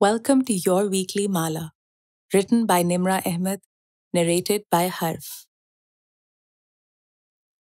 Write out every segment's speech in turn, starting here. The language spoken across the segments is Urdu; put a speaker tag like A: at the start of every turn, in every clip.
A: Welcome to your weekly Mala, written by Nimra Ahmed, narrated by Harf.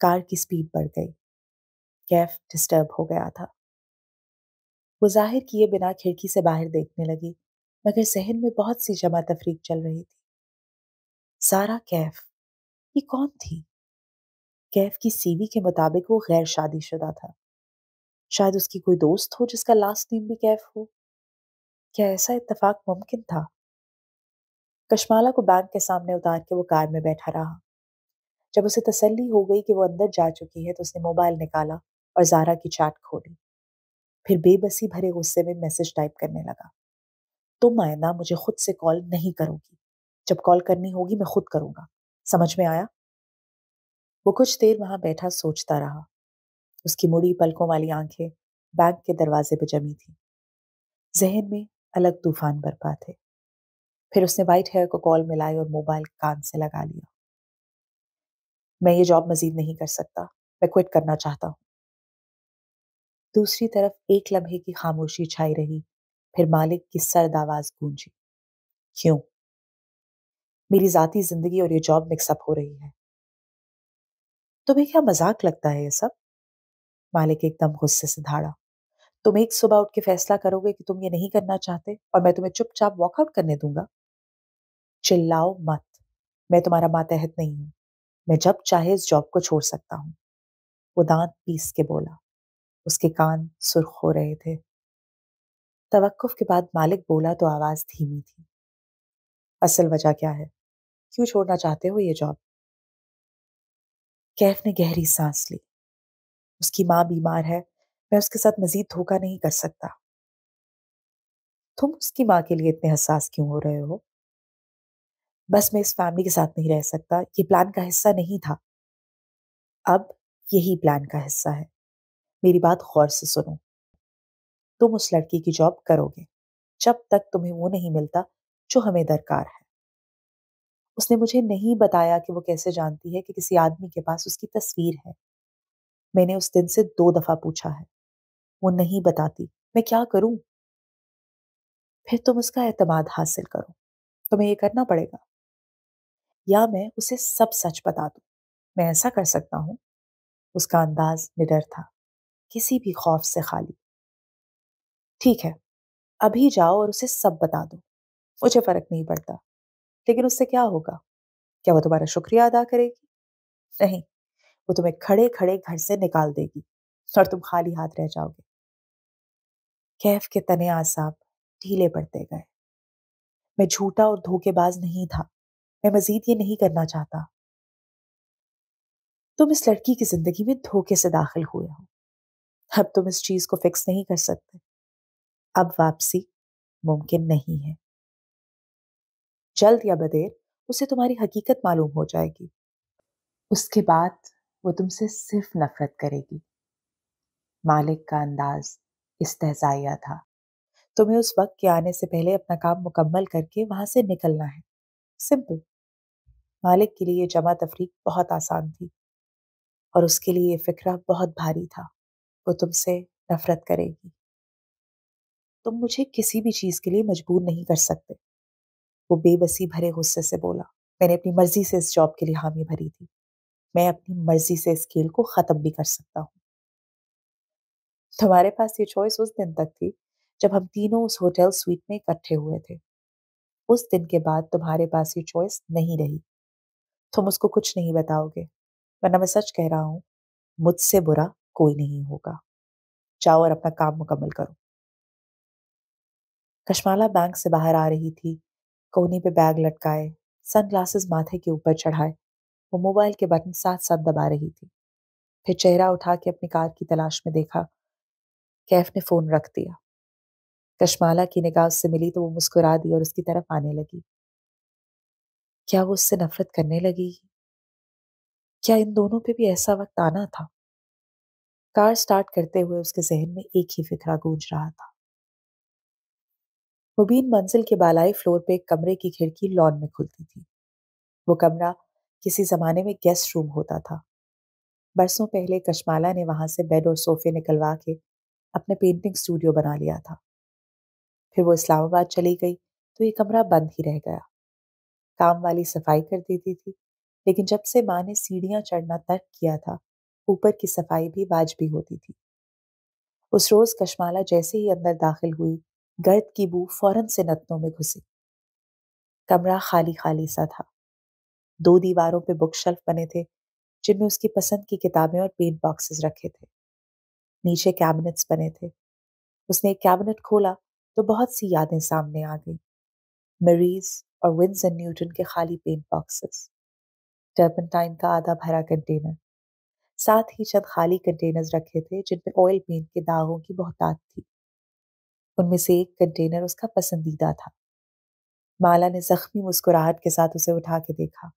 B: کار کی سپیڈ بڑھ گئی۔ کیف ڈسٹرب ہو گیا تھا۔ وہ ظاہر کیے بنا کھڑکی سے باہر دیکھنے لگی، مگر ذہن میں بہت سی جمع تفریق چل رہی تھی۔ زارا کیف، یہ کون تھی؟ کیف کی سی وی کے مطابق وہ غیر شادی شدہ تھا۔ شاید اس کی کوئی دوست ہو جس کا لاسٹ نیم بھی کیف ہو۔ کیا ایسا اتفاق ممکن تھا؟ کشمالہ کو بینک کے سامنے اتار کے وہ کار میں بیٹھا رہا۔ جب اسے تسلی ہو گئی کہ وہ اندر جا چکی ہے تو اس نے موبائل نکالا اور زارا کی چیٹ کھولی۔ پھر بے بسی بھرے غصے میں میسج ٹائپ کرنے لگا۔ تم آئندہ مجھے خود سے کال نہیں کرو گی۔ جب کال کرنی ہوگی میں خود کروں گا، سمجھ میں آیا؟ وہ کچھ دیر وہاں بیٹھا سوچتا رہا۔ اس کی مڑی پلکوں والی آنکھیں بینک کے دروازے پہ جمی تھی۔ ذہن میں الگ طوفان برپا تھے۔ پھر اس نے وائٹ ہیئر کو کال ملائی اور موبائل کان سے لگا لیا۔ میں یہ جاب مزید نہیں کر سکتا، میں کوئٹ کرنا چاہتا ہوں۔ دوسری طرف ایک لمحے کی خاموشی چھائی رہی، پھر مالک کی سرد آواز گونجی۔ کیوں؟ میری ذاتی زندگی اور یہ جاب مکس اپ ہو رہی ہے۔ تمہیں کیا مذاق لگتا ہے یہ سب؟ مالک ایک دم غصے سے دھاڑا۔ تم ایک صبح اٹھ کے فیصلہ کرو گے کہ تم یہ نہیں کرنا چاہتے اور میں تمہیں چپ چاپ واک آؤٹ کرنے دوں گا؟ چلاؤ مت، میں تمہارا ماتحت نہیں ہوں۔ میں جب چاہے اس جاب کو چھوڑ سکتا ہوں۔ وہ دانت پیس کے بولا۔ اس کے کان سرخ ہو رہے تھے۔ توقف کے بعد مالک بولا تو آواز دھیمی تھی۔ اصل وجہ کیا ہے؟ کیوں چھوڑنا چاہتے ہو یہ جاب؟ کیف نے گہری سانس لی۔ اس کی ماں بیمار ہے، میں اس کے ساتھ مزید دھوکہ نہیں کر سکتا۔ تم اس کی ماں کے لیے اتنے حساس کیوں ہو رہے ہو؟ بس میں اس فیملی کے ساتھ نہیں رہ سکتا، یہ پلان کا حصہ نہیں تھا۔ اب یہی پلان کا حصہ ہے۔ میری بات غور سے سنو۔ تم اس لڑکی کی جاب کرو گے جب تک تمہیں وہ نہیں ملتا جو ہمیں درکار ہے۔ اس نے مجھے نہیں بتایا کہ وہ کیسے جانتی ہے کہ کسی آدمی کے پاس اس کی تصویر ہے۔ میں نے اس دن سے 2 دفعہ پوچھا ہے، وہ نہیں بتاتی، میں کیا کروں؟ پھر تم اس کا اعتماد حاصل کرو، تمہیں یہ کرنا پڑے گا، یا میں اسے سب سچ بتا دوں۔ میں ایسا کر سکتا ہوں۔ اس کا انداز نڈر تھا، کسی بھی خوف سے خالی۔ ٹھیک ہے، ابھی جاؤ اور اسے سب بتا دو، مجھے فرق نہیں پڑتا۔ لیکن اس سے کیا ہوگا؟ کیا وہ تمہارا شکریہ ادا کرے گی؟ نہیں، وہ تمہیں کھڑے کھڑے گھر سے نکال دے گی اور تم خالی ہاتھ رہ جاؤ گے۔ کیف کے تنے اعصاب ڈھیلے پڑتے گئے۔ میں جھوٹا اور دھوکے باز نہیں تھا، میں مزید یہ نہیں کرنا چاہتا۔ تم اس لڑکی کی زندگی میں دھوکے سے داخل ہوئے ہو۔ اب تم اس چیز کو فکس نہیں کر سکتے۔ اب واپسی ممکن نہیں ہے۔ جلد یا بدیر اسے تمہاری حقیقت معلوم ہو جائے گی۔ اس کے بعد وہ تم سے صرف نفرت کرے گی۔ مالک کا انداز استہزائیہ تھا۔ تمہیں اس وقت کے آنے سے پہلے اپنا کام مکمل کر کے وہاں سے نکلنا ہے، سمپل۔ مالک کے لیے جمع تفریق بہت آسان تھی اور اس کے لیے یہ فکرہ بہت بھاری تھا۔ وہ تم سے نفرت کرے گی۔ تم مجھے کسی بھی چیز کے لیے مجبور نہیں کر سکتے۔ وہ بے بسی بھرے غصے سے بولا۔ میں نے اپنی مرضی سے اس جاب کے لیے حامی بھری تھی۔ میں اپنی مرضی سے اس کھیل کو ختم بھی کر سکتا ہوں۔ تمہارے پاس یہ چوائس اس دن تک تھی جب ہم تینوں اس ہوٹل سویٹ میں اکٹھے ہوئے تھے۔ اس دن کے بعد تمہارے پاس یہ چوائس نہیں رہی۔ تم اس کو کچھ نہیں بتاؤ گے، ورنہ میں سچ کہہ رہا ہوں، مجھ سے برا کوئی نہیں ہوگا۔ جاؤ اور اپنا کام مکمل کرو۔ کشمالہ بینک سے باہر آ رہی تھی، کوہنی پہ بیگ لٹکائے، سن گلاسز ماتھے کے اوپر چڑھائے۔ وہ موبائل کے بٹن ساتھ ساتھ دبا رہی تھی۔ پھر چہرہ اٹھا کے اپنی کار کی تلاش میں دیکھا۔ کیف نے فون رکھ دیا۔ کشمالہ کی نگاہ اس سے ملی تو وہ مسکرا دی اور اس کی طرف آنے لگی۔ کیا وہ اس سے نفرت کرنے لگی؟ کیا ان دونوں پہ بھی ایسا وقت آنا تھا؟ کار سٹارٹ کرتے ہوئے اس کے ذہن میں ایک ہی فکرہ گونج رہا تھا۔ مبین منزل کے بالائی فلور پہ ایک کمرے کی کھڑکی لان میں کھلتی تھی۔ وہ کمرہ کسی زمانے میں گیسٹ روم ہوتا تھا۔ برسوں پہلے کشمالہ نے وہاں سے بیڈ اور صوفے نکلوا کے اپنے پینٹنگ اسٹوڈیو بنا لیا تھا۔ پھر وہ اسلام آباد چلی گئی تو یہ کمرہ بند ہی رہ گیا۔ کام والی صفائی کر دیتی تھی، لیکن جب سے ماں نے سیڑھیاں چڑھنا ترک کیا تھا اوپر کی صفائی بھی واجبی ہوتی تھی۔ اس روز کشمالہ جیسے ہی اندر داخل ہوئی، گرد کی بو فوراً سے نتنوں میں گھسی۔ کمرہ خالی خالی سا تھا۔ 2 دیواروں پہ بک شیلف بنے تھے جن میں اس کی پسند کی کتابیں اور پینٹ باکسز رکھے تھے۔ نیچے کیبنٹس بنے تھے۔ اس نے ایک کیبنٹ کھولا تو بہت سی یادیں سامنے آ گئی۔ مریز اور ونز اینڈ نیوٹن کے خالی پینٹ باکسز، ٹرپنٹائن کا آدھا بھرا کنٹینر، ساتھ ہی چند خالی کنٹینرز رکھے تھے جن میں آئل پینٹ کے داغوں کی بہتات تھی۔ ان میں سے ایک کنٹینر اس کا پسندیدہ تھا۔ مالا نے زخمی مسکراہٹ کے ساتھ اسے اٹھا کے دیکھا۔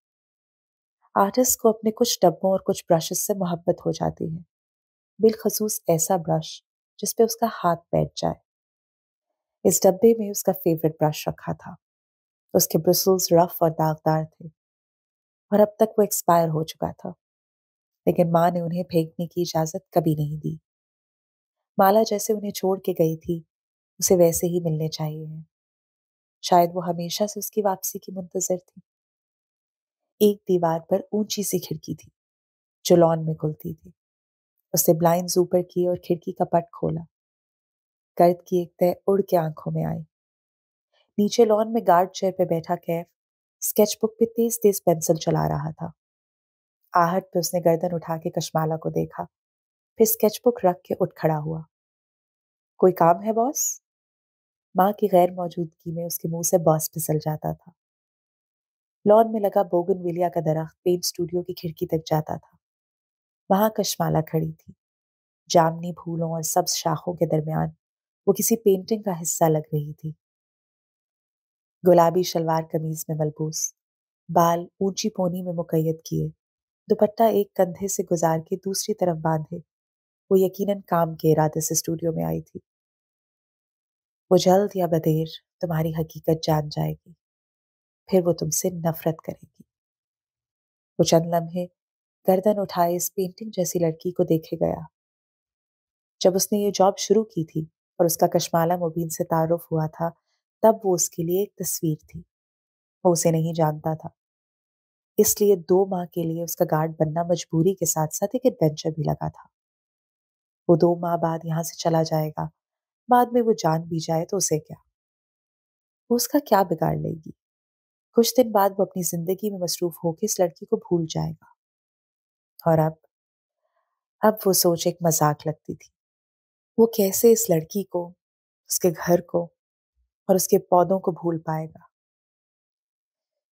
B: آرٹسٹ کو اپنے کچھ ڈبوں اور کچھ برشز سے محبت ہو جاتی ہے، بالخصوص ایسا برش جس پہ اس کا ہاتھ بیٹھ جائے۔ اس ڈبے میں اس کا فیورٹ برش رکھا تھا۔ اس کے برسلز رف اور داغدار تھے اور اب تک وہ ایکسپائر ہو چکا تھا، لیکن ماں نے انہیں پھینکنے کی اجازت کبھی نہیں دی۔ مالا جیسے انہیں چھوڑ کے گئی تھی اسے ویسے ہی ملنے چاہیے ہیں۔ شاید وہ ہمیشہ سے اس کی واپسی کی منتظر تھی۔ ایک دیوار پر اونچی سی کھڑکی تھی جو لان میں کھلتی تھی۔ اس نے بلائنڈز اوپر کی اور کھڑکی کا پٹ کھولا۔ گرد کی ایک تہ اڑ کے آنکھوں میں آئی۔ نیچے لان میں گارڈ چیئر پہ بیٹھا کیف اسکیچ بک پہ تیز تیز پینسل چلا رہا تھا۔ آہٹ پہ اس نے گردن اٹھا کے کشمالہ کو دیکھا، پھر اسکیچ بک رکھ کے اٹھ کھڑا ہوا۔ کوئی کام ہے باس؟ ماں کی غیر موجودگی میں اس کے منہ سے باس پھسل جاتا تھا۔ لان میں لگا بوگن ویلیا کا درخت پینٹ اسٹوڈیو کی کھڑکی تک جاتا تھا۔ وہاں کشمالہ کھڑی تھی، جامنی پھولوں اور سبز شاخوں کے درمیان وہ کسی پینٹنگ کا حصہ لگ رہی تھی۔ گلابی شلوار قمیض میں ملبوس، بال اونچی پونی میں مقید کیے، دوپٹہ ایک کندھے سے گزار کے دوسری طرف باندھے، وہ یقیناً کام کے ارادے سے اسٹوڈیو میں آئی تھی۔ وہ جلد یا بدیر تمہاری حقیقت جان جائے گی، پھر وہ تم سے نفرت کرے گی۔ وہ چند لمحے گردن اٹھائے اس پینٹنگ جیسی لڑکی کو دیکھے گیا۔ جب اس نے یہ جاب شروع کی تھی اور اس کا کشمالہ مبین سے تعارف ہوا تھا، تب وہ اس کے لیے ایک تصویر تھی۔ وہ اسے نہیں جانتا تھا، اس لیے 2 ماہ کے لیے اس کا گارڈ بننا مجبوری کے ساتھ ساتھ ایک ایڈونچر بھی لگا تھا۔ وہ 2 ماہ بعد یہاں سے چلا جائے گا، بعد میں وہ جان بھی جائے تو اسے کیا؟ وہ اس کا کیا بگاڑ لے گی؟ کچھ دن بعد وہ اپنی زندگی میں مصروف ہو کے اس لڑکی کو بھول جائے گا۔ اور اب وہ سوچ ایک مذاق لگتی تھی۔ وہ کیسے اس لڑکی کو، اس کے گھر کو اور اس کے پودوں کو بھول پائے گا؟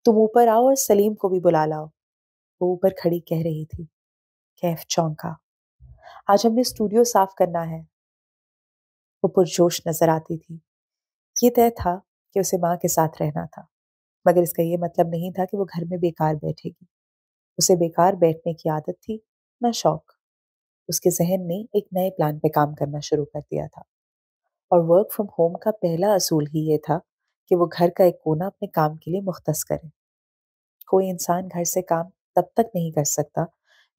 B: تم اوپر آؤ اور سلیم کو بھی بلا لاؤ، وہ اوپر کھڑی کہہ رہی تھی۔ کیف چونکا۔ آج ہم نے اسٹوڈیو صاف کرنا ہے۔ وہ پرجوش نظر آتی تھی۔ یہ طے تھا کہ اسے ماں کے ساتھ رہنا تھا، مگر اس کا یہ مطلب نہیں تھا کہ وہ گھر میں بیکار بیٹھے گی۔ اسے بیکار بیٹھنے کی عادت تھی، نہ شوق۔ اس کے ذہن نے ایک نئے پلان پہ کام کرنا شروع کر دیا تھا، اور ورک فرام ہوم کا پہلا اصول ہی یہ تھا کہ وہ گھر کا ایک کونا اپنے کام کے لیے مختص کرے۔ کوئی انسان گھر سے کام تب تک نہیں کر سکتا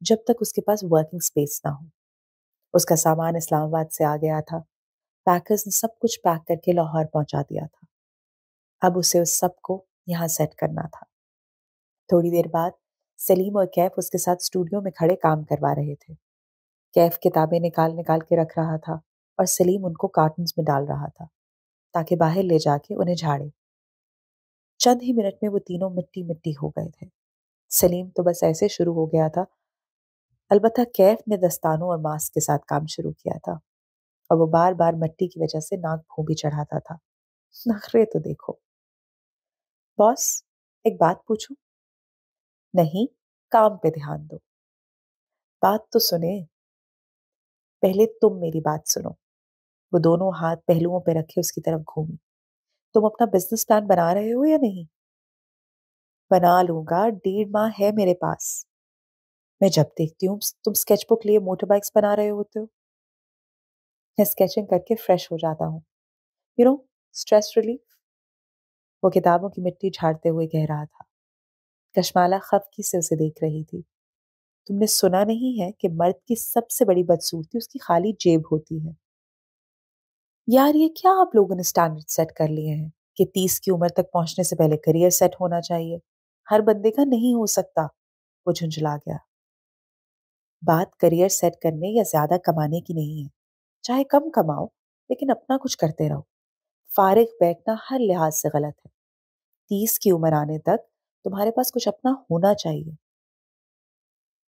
B: جب تک اس کے پاس ورکنگ سپیس نہ ہو۔ اس کا سامان اسلام آباد سے آ گیا تھا، پیکرز نے سب کچھ پیک کر کے لاہور پہنچا دیا تھا۔ اب اسے اس سب کو یہاں سیٹ کرنا تھا۔ تھوڑی دیر بعد سلیم اور کیف اس کے ساتھ اسٹوڈیو میں کھڑے کام کروا رہے تھے۔ کیف کتابیں نکال نکال کے رکھ رہا تھا اور سلیم ان کو کارٹنز میں ڈال رہا تھا تاکہ باہر لے جا کے انہیں جھاڑے۔ چند ہی منٹ میں وہ تینوں مٹی مٹی ہو گئے تھے۔ سلیم تو بس ایسے شروع ہو گیا تھا، البتہ کیف نے دستانوں اور ماسک کے ساتھ کام شروع کیا تھا، اور وہ بار بار مٹی کی وجہ سے ناک بھوں بھی چڑھاتا تھا۔ نخرے تو دیکھو۔ باس، ایک بات پوچھوں؟ نہیں، کام پہ دھیان دو۔ بات تو سنے۔ پہلے تم میری بات سنو۔ وہ دونوں ہاتھ پہلوؤں پہ رکھے اس کی طرف گھومی۔ تم اپنا بزنس پلان بنا رہے ہو یا نہیں؟ بنا لوں گا، 1.5 ماہ ہے میرے پاس۔ میں جب دیکھتی ہوں تم اسکیچ بک لیے موٹر بائکس بنا رہے ہوتے ہو، میں اسکیچنگ کر کے فریش ہو جاتا ہوں، اسٹریس ریلیف۔ وہ کتابوں کی مٹی جھاڑتے ہوئے کہہ رہا تھا۔ کشمالہ خفگی سے اسے دیکھ رہی تھی۔ تم نے سنا نہیں ہے کہ مرد کی سب سے بڑی بدصورتی اس کی خالی جیب ہوتی ہے؟ یار یہ کیا آپ لوگوں نے اسٹینڈرڈ سیٹ کر لیے ہیں کہ 30 کی عمر تک پہنچنے سے پہلے کریئر سیٹ ہونا چاہیے؟ ہر بندے کا نہیں ہو سکتا، وہ جھنجھلا گیا۔ بات کریئر سیٹ کرنے یا زیادہ کمانے کی نہیں ہے. چاہے کم کماؤ لیکن اپنا کچھ کرتے رہو. فارغ بیٹھنا ہر لحاظ سے غلط ہے. 30 کی عمر آنے تک تمہارے پاس کچھ اپنا ہونا چاہیے.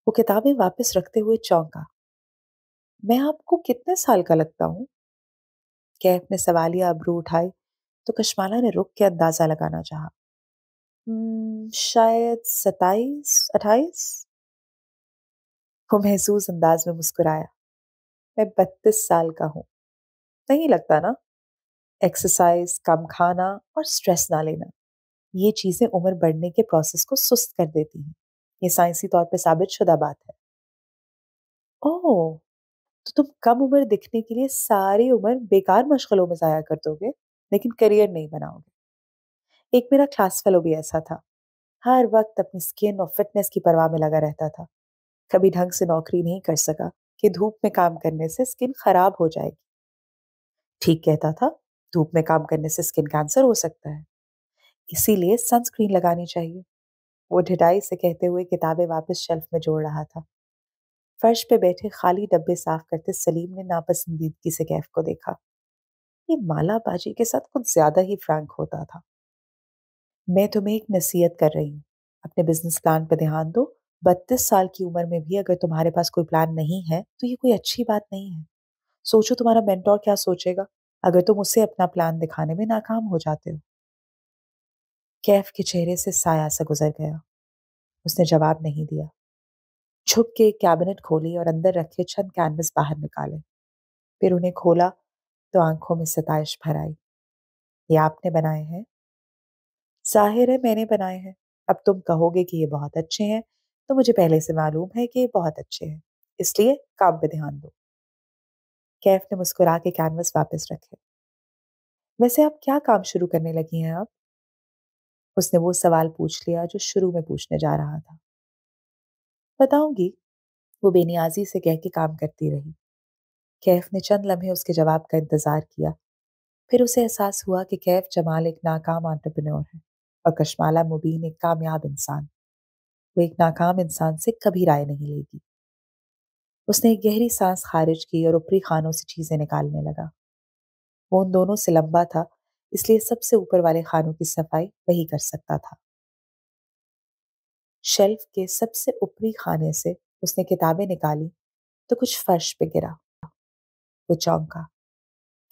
B: وہ کتابیں واپس رکھتے ہوئے چونکا. میں آپ کو کتنے سال کا لگتا ہوں؟ کیف نے سوالیہ ابرو اٹھائے تو کشمالہ نے رک کے اندازہ لگانا چاہا. شاید 27 28. وہ محسوس انداز میں مسکرایا. میں 32 سال کا ہوں. نہیں لگتا نا؟ ایکسرسائز، کم کھانا اور سٹریس نہ لینا، یہ چیزیں عمر بڑھنے کے پروسیس کو سست کر دیتی ہیں. یہ سائنسی طور پہ ثابت شدہ بات ہے. اوہ، تو تم کم عمر دکھنے کے لیے ساری عمر بیکار مشغلوں میں ضائع کر دو گے لیکن کریئر نہیں بناؤ گے. ایک میرا کلاس فیلو بھی ایسا تھا. ہر وقت اپنی سکن اور فٹنس کی پرواہ میں لگا رہتا تھا. کبھی ڈھنگ سے نوکری نہیں کر سکا کہ دھوپ میں کام کرنے سے سکن خراب ہو جائے گی. ٹھیک کہتا تھا، دھوپ میں کام کرنے سے سکن کینسر ہو سکتا ہے، اسی لیے سن اسکرین لگانی چاہیے. وہ ڈھٹائی سے کہتے ہوئے کتابیں واپس شیلف میں جوڑ رہا تھا. فرش پہ بیٹھے خالی ڈبے صاف کرتے سلیم نے ناپسندیدگی سے کیف کو دیکھا. یہ مالا باجی کے ساتھ کچھ زیادہ ہی فرینک ہوتا تھا. میں تمہیں ایک نصیحت کر رہی ہوں، اپنے بزنس پلان پہ دھیان دو. 32 سال کی عمر میں بھی اگر تمہارے پاس کوئی پلان نہیں ہے تو یہ کوئی اچھی بات نہیں ہے. سوچو تمہارا مینٹور کیا سوچے گا اگر تم اسے اپنا پلان دکھانے میں ناکام ہو جاتے ہو. کیف کے چہرے سے سایہ سا گزر گیا. اس نے جواب نہیں دیا. چھپ کے کیبنٹ کھولی اور اندر رکھے چند کینوس باہر نکالے. پھر انہیں کھولا تو آنکھوں میں ستائش بھر آئی. یہ آپ نے بنائے ہیں؟ ظاہر ہے میں نے بنائے ہیں. اب تم کہو گے کہ یہ بہت اچھے ہیں تو مجھے پہلے سے معلوم ہے کہ یہ بہت اچھے ہیں، اس لیے کام پہ دھیان دو. کیف نے مسکرا کے کینوس واپس رکھے. ویسے آپ کیا کام شروع کرنے لگی ہیں اب؟ اس نے وہ سوال پوچھ لیا جو شروع میں پوچھنے جا رہا تھا. بتاؤں گی، وہ بے نیازی سے کہہ کے کام کرتی رہی. کیف نے چند لمحے اس کے جواب کا انتظار کیا. پھر اسے احساس ہوا کہ کیف جمال ایک ناکام انٹرپرینور ہے اور کشمالہ مبین ایک کامیاب انسان. وہ ایک ناکام انسان سے کبھی رائے نہیں لے گی. اس نے ایک گہری سانس خارج کی اور اوپری خانوں سے چیزیں نکالنے لگا. وہ ان دونوں سے لمبا تھا، اس لیے سب سے اوپر والے خانوں کی صفائی وہی کر سکتا تھا. شیلف کے سب سے اوپری خانے سے اس نے کتابیں نکالی تو کچھ فرش پہ گرا. وہ چونکا.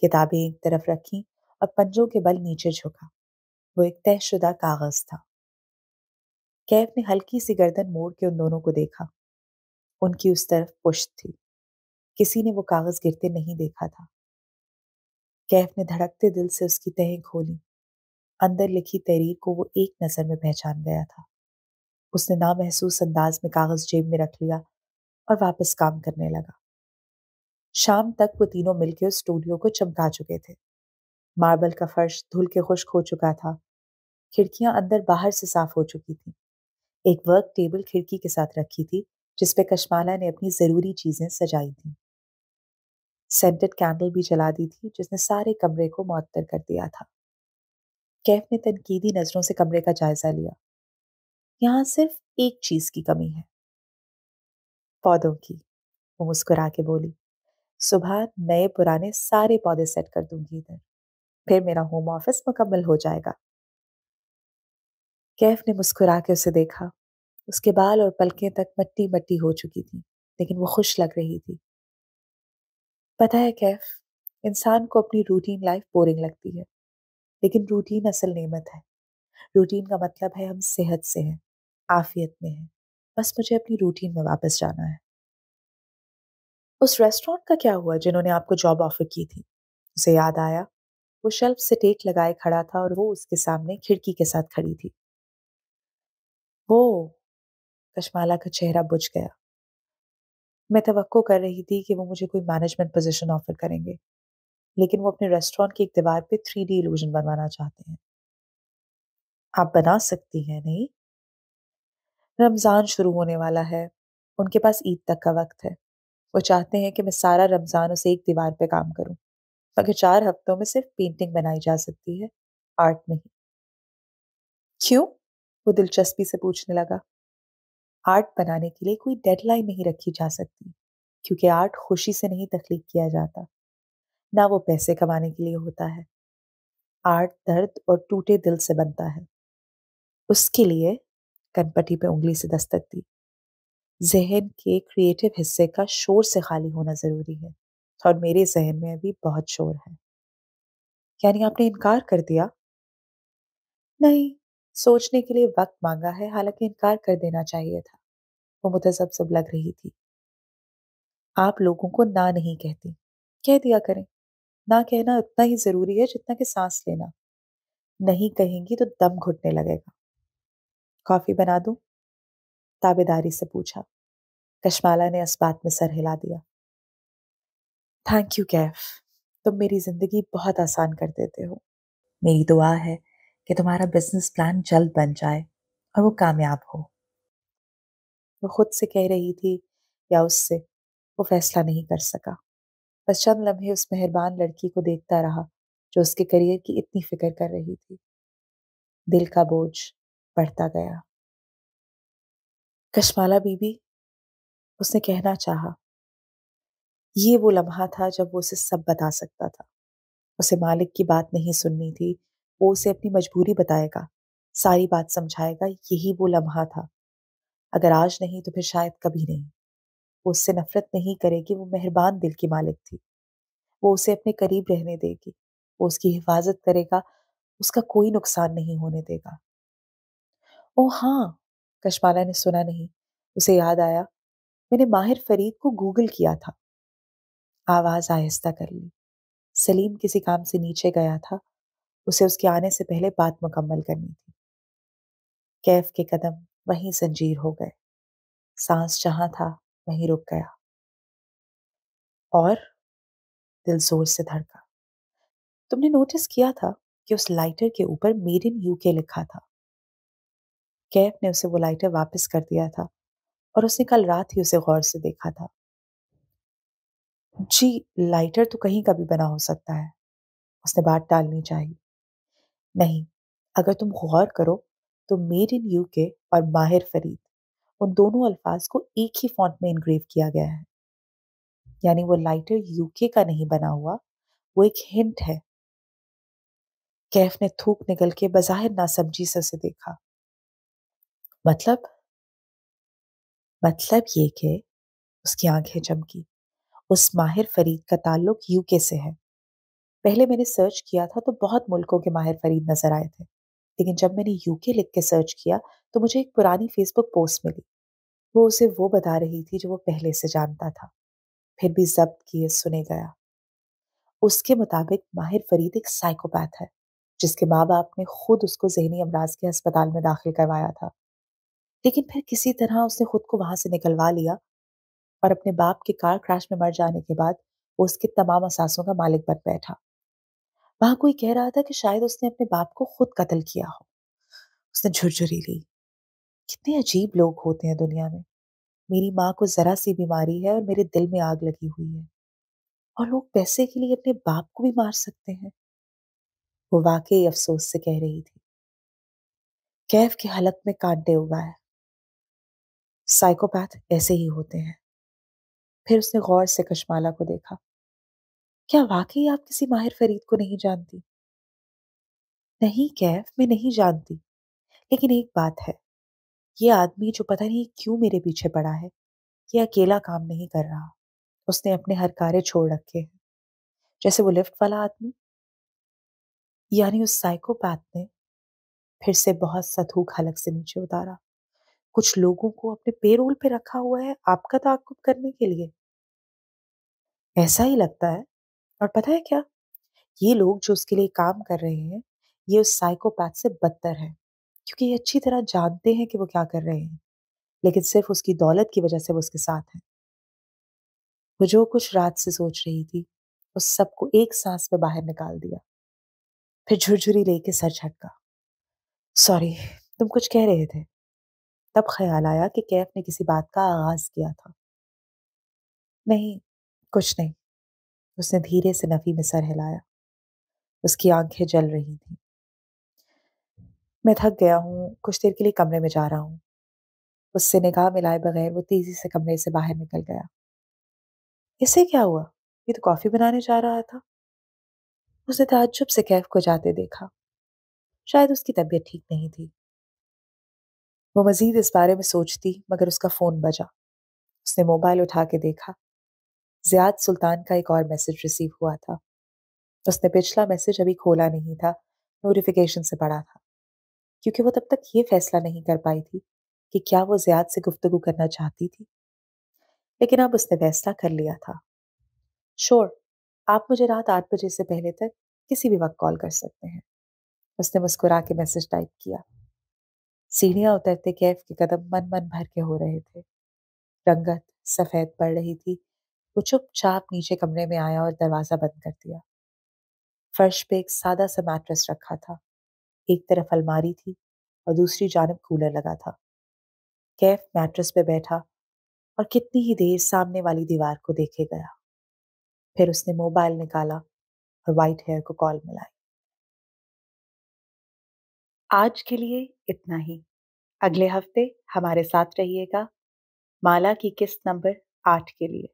B: کتابیں ایک طرف رکھی اور پنجوں کے بل نیچے جھکا. وہ ایک طے شدہ کاغذ تھا. کیف نے ہلکی سی گردن موڑ کے ان دونوں کو دیکھا. ان کی اس طرف پشت تھی. کسی نے وہ کاغذ گرتے نہیں دیکھا تھا. کیف نے دھڑکتے دل سے اس کی تہیں کھولی. اندر لکھی تحریر کو وہ ایک نظر میں پہچان گیا تھا. اس نے نامحسوس انداز میں کاغذ جیب میں رکھ لیا اور واپس کام کرنے لگا. شام تک وہ تینوں مل کے اس اسٹوڈیو کو چمکا چکے تھے. ماربل کا فرش دھل کے خشک ہو چکا تھا. کھڑکیاں اندر باہر سے صاف ہو چکی تھیں. ایک ورک ٹیبل کھڑکی کے ساتھ رکھی تھی جس پہ کشمالہ نے اپنی ضروری چیزیں سجائی تھیں. سینٹڈ کینڈل بھی جلا دی تھی جس نے سارے کمرے کو معطر کر دیا تھا. کیف نے تنقیدی نظروں سے کمرے کا جائزہ لیا. یہاں صرف ایک چیز کی کمی ہے. پودوں کی. وہ مسکرا کے بولی. صبح نئے پرانے سارے پودے سیٹ کر دوں گی ادھر. پھر میرا ہوم آفس مکمل ہو جائے گا. کیف نے مسکرا کے اسے دیکھا. اس کے بال اور پلکیں تک مٹی مٹی ہو چکی تھی لیکن وہ خوش لگ رہی تھی. پتہ ہے کیف، انسان کو اپنی روٹین لائف بورنگ لگتی ہے لیکن روٹین اصل نعمت ہے. روٹین کا مطلب ہے ہم صحت سے ہیں، عافیت میں ہیں. بس مجھے اپنی روٹین میں واپس جانا ہے. اس ریسٹورانٹ کا کیا ہوا جنہوں نے آپ کو جاب آفر کی تھی؟ اسے یاد آیا. وہ شیلف سے ٹیک لگائے کھڑا تھا اور وہ اس کے سامنے کھڑکی کے ساتھ کھڑی تھی. وہ کشمالہ کا چہرہ بجھ گیا. میں توقع کر رہی تھی کہ وہ مجھے کوئی مینجمنٹ پوزیشن آفر کریں گے لیکن وہ اپنے ریسٹورانٹ کی ایک دیوار پہ 3D ایلوژن بنوانا چاہتے ہیں. آپ بنا سکتی ہیں نہیں؟ رمضان شروع ہونے والا ہے، ان کے پاس عید تک کا وقت ہے. وہ چاہتے ہیں کہ میں سارا رمضان اسے ایک دیوار پہ کام کروں مگر 4 ہفتوں میں صرف پینٹنگ بنائی جا سکتی ہے، آرٹ نہیں. کیوں؟ وہ دلچسپی سے پوچھنے لگا. آرٹ بنانے کے لیے کوئی ڈیڈ لائن نہیں رکھی جا سکتی، کیونکہ آرٹ خوشی سے نہیں تخلیق کیا جاتا، نہ وہ پیسے کمانے کے لیے ہوتا ہے۔ آرٹ درد اور ٹوٹے دل سے بنتا ہے۔ اس کے لیے کنپٹی پہ انگلی سے دستک دی۔ ذہن کے کریٹو حصے کا شور سے خالی ہونا ضروری ہے، اور میرے ذہن میں ابھی بہت شور ہے۔ یعنی آپ نے انکار کر دیا؟ نہیں، سوچنے کے لیے وقت مانگا ہے، حالانکہ انکار کر دینا چاہیے تھا۔ وہ متذبذب لگ رہی تھی۔ آپ لوگوں کو نہ نہیں کہتی، کہہ دیا کریں۔ نہ کہنا اتنا ہی ضروری ہے جتنا کہ سانس لینا۔ نہیں کہیں گی تو دم گھٹنے لگے گا۔ کافی بنا دوں؟ تابیداری سے پوچھا۔ کشمالا نے اس بات میں سر ہلا دیا۔ تھینک یو کیف، تم میری زندگی بہت آسان کر دیتے ہو۔ میری دعا ہے کہ تمہارا بزنس پلان جلد بن جائے اور وہ کامیاب ہو۔ وہ خود سے کہہ رہی تھی یا اس سے، وہ فیصلہ نہیں کر سکا۔ بس چند لمحے اس مہربان لڑکی کو دیکھتا رہا جو اس کے کریئر کی اتنی فکر کر رہی تھی۔ دل کا بوجھ بڑھتا گیا۔ کشمالا بی بی، اس نے کہنا چاہا۔ یہ وہ لمحہ تھا جب وہ اسے سب بتا سکتا تھا۔ اسے مالک کی بات نہیں سننی تھی، وہ اسے اپنی مجبوری بتائے گا، ساری بات سمجھائے گا۔ یہی وہ لمحہ تھا۔ اگر آج نہیں تو پھر شاید کبھی نہیں۔ وہ اس سے نفرت نہیں کرے گی، وہ مہربان دل کی مالک تھی۔ وہ اسے اپنے قریب رہنے دے گی، وہ اس کی حفاظت کرے گا، اس کا کوئی نقصان نہیں ہونے دے گا۔ او ہاں، کشمالا نے سنا نہیں۔ اسے یاد آیا، میں نے ماہر فرید کو گوگل کیا تھا۔ آواز آہستہ کر لی۔ سلیم کسی کام سے نیچے گیا تھا، اسے اس کے آنے سے پہلے بات مکمل کرنی تھی۔ کیف کے قدم وہیں زنجیر ہو گئے، سانس جہاں تھا وہیں رک گیا، اور دل زور سے دھڑکا۔ تم نے نوٹس کیا تھا کہ اس لائٹر کے اوپر میڈ ان یو کے لکھا تھا؟ کیف نے اسے وہ لائٹر واپس کر دیا تھا، اور اس نے کل رات ہی اسے غور سے دیکھا تھا۔ جی، لائٹر تو کہیں کا بھی بنا ہو سکتا ہے، اس نے بات ٹالنی چاہی۔ نہیں، اگر تم غور کرو تو میڈ ان یو کے اور ماہر فرید، ان دونوں الفاظ کو ایک ہی فونٹ میں انگریو کیا گیا ہے۔ یعنی وہ لائٹر یو کے کا نہیں بنا ہوا، وہ ایک ہنٹ ہے۔ کیف نے تھوک نگل کے بظاہر ناسمجھی سے اسے دیکھا۔ مطلب یہ کہ اس کی آنکھیں چمکی۔ اس ماہر فرید کا تعلق یو کے سے ہے۔ پہلے میں نے سرچ کیا تھا تو بہت ملکوں کے ماہر فرید نظر آئے تھے، لیکن جب میں نے یو کے لکھ کے سرچ کیا تو مجھے ایک پرانی فیس بک پوسٹ ملی۔ وہ اسے وہ بتا رہی تھی جو وہ پہلے سے جانتا تھا، پھر بھی ضبط کیے سنے گیا۔ اس کے مطابق ماہر فرید ایک سائیکوپیتھ ہے، جس کے ماں باپ نے خود اس کو ذہنی امراض کے ہسپتال میں داخل کروایا تھا، لیکن پھر کسی طرح اس نے خود کو وہاں سے نکلوا لیا، اور اپنے باپ کے کار کریش میں مر جانے کے بعد وہ اس کے تمام اثاثوں کا مالک بن بیٹھا۔ وہاں کوئی کہہ رہا تھا کہ شاید اس نے اپنے باپ کو خود قتل کیا ہو۔ اس نے جھرجھری لی۔ کتنے عجیب لوگ ہوتے ہیں دنیا میں۔ میری ماں کو ذرا سی بیماری ہے اور میرے دل میں آگ لگی ہوئی ہے، اور لوگ پیسے کے لیے اپنے باپ کو بھی مار سکتے ہیں۔ وہ واقعی افسوس سے کہہ رہی تھی۔ کیف کے حلق میں کانٹے اگائے۔ سائیکوپیتھ ایسے ہی ہوتے ہیں۔ پھر اس نے غور سے کشمالا کو دیکھا۔ کیا واقعی آپ کسی ماہر فرید کو نہیں جانتی؟ نہیں کیف، میں نہیں جانتی، لیکن ایک بات ہے، یہ آدمی جو پتہ نہیں کیوں میرے پیچھے پڑا ہے، یہ اکیلا کام نہیں کر رہا۔ اس نے اپنے ہر کارے چھوڑ رکھے ہیں، جیسے وہ لفٹ والا آدمی۔ یعنی اس سائیکوپیتھ نے پھر سے بہت سا تھوک حلق سے نیچے اتارا۔ کچھ لوگوں کو اپنے پے رول پہ رکھا ہوا ہے آپ کا تعاقب کرنے کے لیے۔ ایسا ہی لگتا ہے، اور پتہ ہے کیا، یہ لوگ جو اس کے لیے کام کر رہے ہیں، یہ اس سائیکوپیتھ سے بدتر ہے، کیونکہ یہ اچھی طرح جانتے ہیں کہ وہ کیا کر رہے ہیں، لیکن صرف اس کی دولت کی وجہ سے وہ اس کے ساتھ ہیں۔ وہ جو کچھ رات سے سوچ رہی تھی، اس سب کو ایک سانس میں باہر نکال دیا، پھر جھرجھری لے کے سر جھٹکا۔ سوری، تم کچھ کہہ رہے تھے؟ تب خیال آیا کہ کیف نے کسی بات کا آغاز کیا تھا۔ نہیں، کچھ نہیں، اس نے دھیرے سے نفی میں سر ہلایا۔ اس کی آنکھیں جل رہی تھیں۔ میں تھک گیا ہوں، کچھ دیر کے لیے کمرے میں جا رہا ہوں۔ اس سے نگاہ ملائے بغیر وہ تیزی سے کمرے سے باہر نکل گیا۔ اسے کیا ہوا؟ یہ تو کافی بنانے جا رہا تھا۔ اس نے تعجب سے کیف کو جاتے دیکھا۔ شاید اس کی طبیعت ٹھیک نہیں تھی۔ وہ مزید اس بارے میں سوچتی مگر اس کا فون بجا۔ اس نے موبائل اٹھا کے دیکھا۔ زیاد سلطان کا ایک اور میسج ریسیو ہوا تھا۔ اس نے پچھلا میسج ابھی کھولا نہیں تھا، نوٹیفیکیشن سے پڑھا تھا، کیونکہ وہ تب تک یہ فیصلہ نہیں کر پائی تھی کہ کیا وہ زیاد سے گفتگو کرنا چاہتی تھی۔ لیکن اب اس نے فیصلہ کر لیا تھا۔ شور، آپ مجھے رات 8 بجے سے پہلے تک کسی بھی وقت کال کر سکتے ہیں۔ اس نے مسکرا کے میسج ٹائپ کیا۔ سیڑھیاں اترتے کیف کے قدم من من بھر کے ہو رہے تھے۔ رنگت سفید پڑ رہی تھی۔ وہ چپ چاپ نیچے کمرے میں آیا اور دروازہ بند کر دیا۔ فرش پہ ایک سادہ سا میٹرس رکھا تھا۔ ایک طرف الماری تھی اور دوسری جانب کولر لگا تھا۔ کیف میٹرس پہ بیٹھا اور کتنی ہی دیر سامنے والی دیوار کو دیکھے گیا۔ پھر اس نے موبائل نکالا اور وائٹ ہیئر کو کال ملائی۔ آج کے لیے اتنا ہی۔ اگلے ہفتے ہمارے ساتھ رہیے گا مالا کی قسط نمبر 8 کے لیے۔